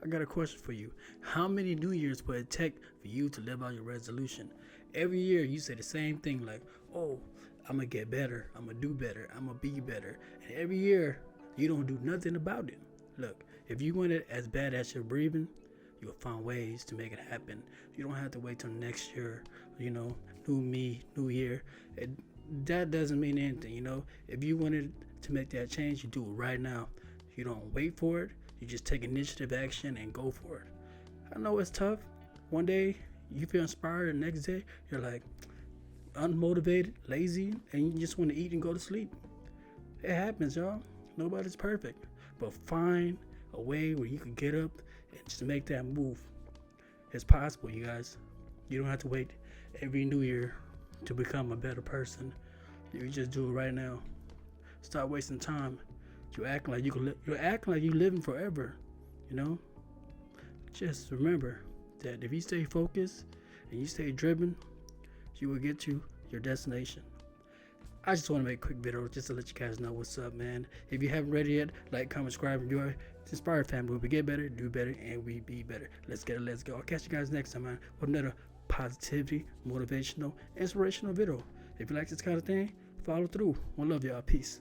I got a question for you. How many New Year's would it take for you to live out your resolution? Every year you say the same thing like, oh, I'm going to get better. I'm going to do better. I'm going to be better. And every year you don't do nothing about it. Look, if you want it as bad as you're breathing, you'll find ways to make it happen. You don't have to wait till next year, new me, new year. That doesn't mean anything, If you wanted to make that change, you do it right now. You don't wait for it. You just take initiative action and go for it. I know it's tough. One day you feel inspired, the next day you're like unmotivated, lazy, and you just want to eat and go to sleep. It happens, y'all. Nobody's perfect. But find a way where you can get up and just make that move. It's possible, you guys. You don't have to wait every new year to become a better person. You just do it right now. Stop wasting time. You're acting like you're living forever. Just remember that if you stay focused and you stay driven, you will get to your destination. I just want to make a quick video just to let you guys know what's up, man. If you haven't read it yet, like, comment, subscribe, and join the Inspired family where we get better, do better, and we be better. Let's get it, let's go. I'll catch you guys next time, man, with another positivity, motivational, inspirational video. If you like this kind of thing, follow through. One love, y'all. Peace.